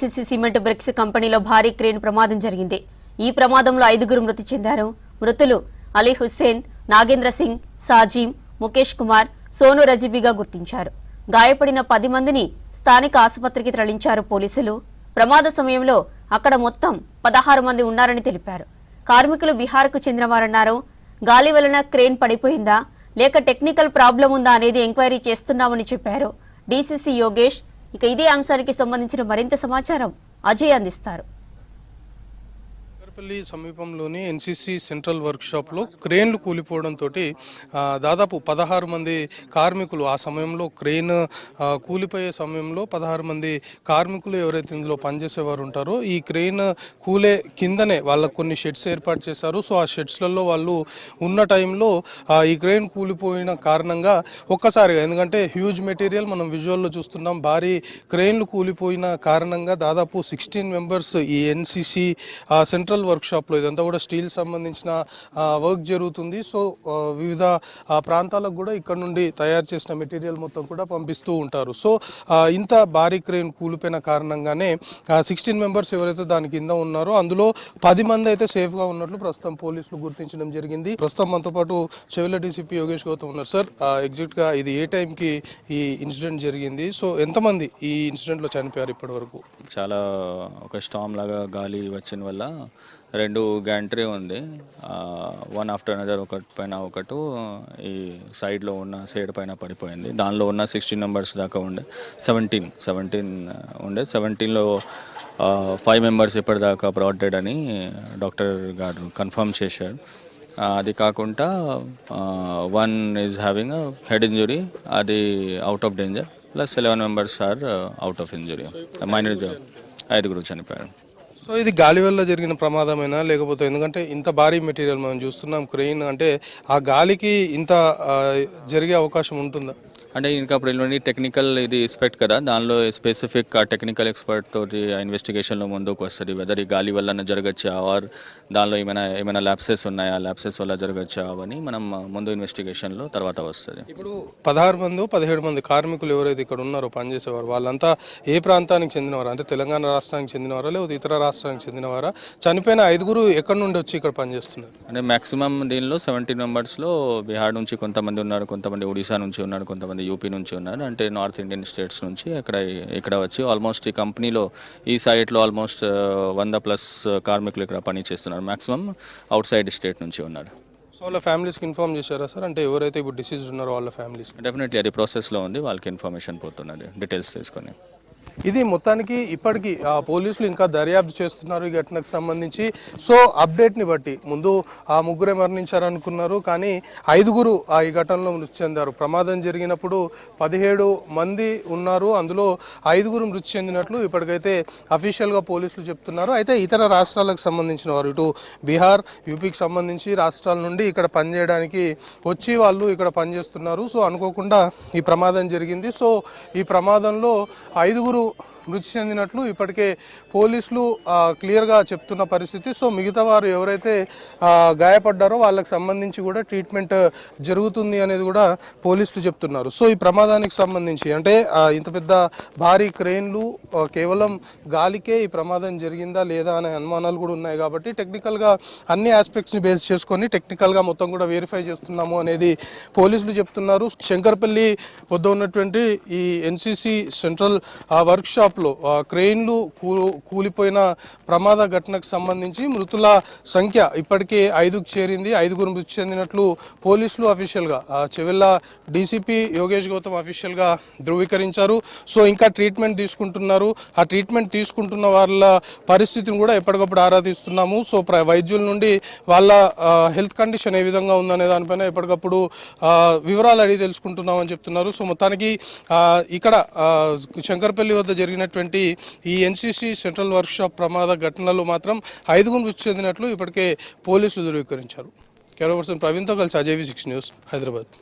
CC cement bricks కంపెనీలో భారీ crane ప్రమాదం జరిగింది. ఈ ప్రమాదంలో 5గురు మృతి చెందారు. మృతులు అలీ హుస్సేన్, నాగేంద్ర సింగ్, సాజీం, ముఖేష్ కుమార్, సోను రజీబీగా గుర్తించారు. గాయపడిన 10 మందిని స్థానిక ఆసుపత్రికి తరలించారు పోలీసులు. ప్రమాద సమయంలో అక్కడ మొత్తం 16 మంది ఉన్నారని తెలిపారు. కార్మికులు బీహార్కు చెందినవారన్నారు. గాలి వలన క్రేన్ పడిపోయిందా లేక టెక్నికల్ ప్రాబ్లం ఉందా అనేది ఎంక్వైరీ చేస్తున్నామని చెప్పారు డీసీసీ యోగేష్. ఇక ఇదే అంశానికి సంబంధించిన మరింత సమాచారం అజయ్ అందిస్తారు. పెళ్లి సమీపంలోని ఎన్సీసీ సెంట్రల్ వర్క్షాప్లో క్రేన్లు కూలిపోవడంతో దాదాపు 16 మంది కార్మికులు ఆ సమయంలో క్రేన్ కూలిపోయే సమయంలో 16 మంది కార్మికులు ఎవరైతే ఇందులో పనిచేసేవారు ఉంటారో ఈ క్రేన్ కూలే కిందనే వాళ్ళకు కొన్ని షెడ్స్ ఏర్పాటు చేశారు. సో ఆ షెడ్స్లలో వాళ్ళు ఉన్న టైంలో ఈ క్రేన్ కూలిపోయిన కారణంగా ఒక్కసారిగా, ఎందుకంటే హ్యూజ్ మెటీరియల్ మనం విజువల్లో చూస్తున్నాం, భారీ క్రేన్లు కూలిపోయిన కారణంగా దాదాపు 16 మెంబర్స్ ఈ ఎన్సీసీ సెంట్రల్ వర్క్షాప్లో, ఇదంతా కూడా స్టీల్ సంబంధించిన వర్క్ జరుగుతుంది. సో వివిధ ప్రాంతాలకు కూడా ఇక్కడ నుండి తయారు చేసిన మెటీరియల్ మొత్తం కూడా పంపిస్తూ ఉంటారు. సో ఇంత భారీ క్రేన్ కూలిపోయిన కారణంగానే 16 మెంబర్స్ ఎవరైతే దాని కింద ఉన్నారో అందులో 10 మంది అయితే సేఫ్గా ఉన్నట్లు ప్రస్తుతం పోలీసులు గుర్తించడం జరిగింది. ప్రస్తుతం మనతో పాటు చెవిల డీసీపీ యోగేష్ గౌతమ్ ఉన్నారు. సార్, ఎగ్జాక్ట్గా ఇది ఏ టైంకి ఈ ఇన్సిడెంట్ జరిగింది? సో ఎంతమంది ఈ ఇన్సిడెంట్లో చనిపోయారు ఇప్పటి వరకు? చాలా ఒక స్టామ్ లాగా గాలి వచ్చిన వల్ల 2 గ్యాంట్రీ ఉంది, వన్ ఆఫ్టర్ అనదర్, ఒకటి పైన ఒకటి ఈ సైడ్లో ఉన్న సైడ్ పైన పడిపోయింది. దానిలో ఉన్న 16 మెంబర్స్ దాకా ఉండే 17 ఉండే. 17లో 5 మెంబర్స్ ఇప్పటిదాకా బ్రాడ్ డెడ్ అని డాక్టర్ గారు కన్ఫర్మ్ చేశారు. అది కాకుండా 1 ఈజ్ హ్యావింగ్ హెడ్ ఇంజురీ, అది out of danger, plus 11 members are out of injury, minor 5గురు చనిపోయారు. సో ఇది గాలి వల్ల జరిగిన ప్రమాదమైనా లేకపోతే, ఎందుకంటే ఇంత భారీ మెటీరియల్ మనం చూస్తున్నాం క్రెయిన్, అంటే ఆ గాలికి ఇంత జరిగే అవకాశం ఉంటుందా? అంటే ఇంకా ఇప్పుడు టెక్నికల్ ఇది ఎక్స్పర్ట్ కదా, దానిలో స్పెసిఫిక్ ఆ టెక్నికల్ ఎక్స్పర్ట్ తోటి ఆ ఇన్వెస్టిగేషన్లో ముందుకు వస్తుంది. వెదర్ ఈ గాలి వల్ల జరగచ్చా ఆర్ దానిలో ఏమైనా ల్యాప్సెస్ ఉన్నాయా, ల్యాప్సెస్ వల్ల జరగచ్చా అని మనం ముందు ఇన్వెస్టిగేషన్లో తర్వాత వస్తుంది. ఇప్పుడు 16 మంది 17 మంది కార్మికులు ఎవరైతే ఇక్కడ ఉన్నారో పనిచేసేవారు, వాళ్ళంతా ఏ ప్రాంతానికి చెందినవారు? అంటే తెలంగాణ రాష్ట్రానికి చెందినవారా లేకపోతే ఇతర రాష్ట్రానికి చెందినవారా? చనిపోయిన 5గురు ఎక్కడి నుండి వచ్చి ఇక్కడ పనిచేస్తున్నారు? అంటే మ్యాక్సిమం దీనిలో 17 మెంబర్స్లో బీహార్ నుంచి కొంతమంది ఉన్నారు, కొంతమంది ఒడిశా నుంచి ఉన్నారు, కొంతమంది యూపీ నుంచి ఉన్నారు. అంటే నార్త్ ఇండియన్ స్టేట్స్ నుంచి ఇక్కడ వచ్చి ఆల్మోస్ట్ ఈ కంపెనీలో ఈ సైట్లో ఆల్మోస్ట్ 100+ కార్మికులు ఇక్కడ పని చేస్తున్నారు. మ్యాక్సిమం అవుట్ సైడ్ స్టేట్ నుంచి ఉన్నారు. సో వాళ్ళ ఫ్యామిలీస్కి ఇన్ఫార్మ్ చేశారా సార్? అంటే ఎవరైతే ఇప్పుడు డిసీజ్ ఉన్నారో వాళ్ళ ఫ్యామిలీస్? డెఫినెట్లీ అది ప్రాసెస్లో ఉంది, వాళ్ళకి ఇన్ఫర్మేషన్ పోతున్నది డీటెయిల్స్ తీసుకొని. ఇది మొత్తానికి ఇప్పటికీ పోలీసులు ఇంకా దర్యాప్తు చేస్తున్నారు ఈ ఘటనకు సంబంధించి. సో అప్డేట్ని బట్టి ముందు 3 మరణించారనుకున్నారు, కానీ 5గురు ఈ ఘటనలో మృతి చెందారు. ప్రమాదం జరిగినప్పుడు 17 మంది ఉన్నారు, అందులో 5గురు మృతి చెందినట్లు ఇప్పటికైతే అఫీషియల్గా పోలీసులు చెప్తున్నారు. అయితే ఇతర రాష్ట్రాలకు సంబంధించిన వారు, ఇటు బీహార్, యూపీకి సంబంధించి రాష్ట్రాల నుండి ఇక్కడ పనిచేయడానికి వచ్చి వాళ్ళు ఇక్కడ పనిచేస్తున్నారు. సో అనుకోకుండా ఈ ప్రమాదం జరిగింది. సో ఈ ప్రమాదంలో 5గురు మృతి చెందినట్లు ఇప్పటికే పోలీసులు క్లియర్గా చెప్తున్న పరిస్థితి. సో మిగతా వారు ఎవరైతే గాయపడ్డారో వాళ్ళకి సంబంధించి కూడా ట్రీట్మెంట్ జరుగుతుంది అనేది కూడా పోలీసులు చెప్తున్నారు. సో ఈ ప్రమాదానికి సంబంధించి, అంటే ఇంత పెద్ద భారీ క్రెయిన్లు కేవలం గాలికే ఈ ప్రమాదం జరిగిందా లేదా అనే అనుమానాలు కూడా ఉన్నాయి. కాబట్టి టెక్నికల్గా అన్ని ఆస్పెక్ట్స్ని బేస్ చేసుకొని టెక్నికల్గా మొత్తం కూడా వెరిఫై చేస్తున్నాము అనేది పోలీసులు చెప్తున్నారు. శంకర్పల్లి వద్ద ఉన్నటువంటి ఈ ఎన్సీసీ సెంట్రల్ వర్క్షాప్లో క్రెయిన్లు కూలిపోయిన ప్రమాద ఘటనకు సంబంధించి మృతుల సంఖ్య ఇప్పటికే 5కు చేరింది. 5గురు మృతి చెందినట్లు పోలీసులు అఫీషియల్గా చెవిల్ల డీసీపీ యోగేష్ గౌతమ్ అఫీషియల్గా ధృవీకరించారు. సో ఇంకా ట్రీట్మెంట్ తీసుకుంటున్నారు. ఆ ట్రీట్మెంట్ తీసుకుంటున్న వాళ్ళ పరిస్థితిని కూడా ఎప్పటికప్పుడు ఆరా తీస్తున్నాము. సో వైద్యుల నుండి వాళ్ళ హెల్త్ కండిషన్ ఏ విధంగా ఉందనే దానిపైన ఎప్పటికప్పుడు వివరాలు అడిగి తెలుసుకుంటున్నామని చెప్తున్నారు. సో మొత్తానికి ఇక్కడ శంకర్పల్లి వద్ద జరిగినటువంటి ఈ ఎన్సీసీ సెంట్రల్ వర్క్షాప్ ప్రమాద ఘటనలో మాత్రం 5గురు మృతి చెందినట్లు ఇప్పటికే పోలీసులు ధృవీకరించారు. కెమెరా పర్సన్ ప్రవీణ్తో కలిసి అజయ్, 6 న్యూస్, హైదరాబాద్.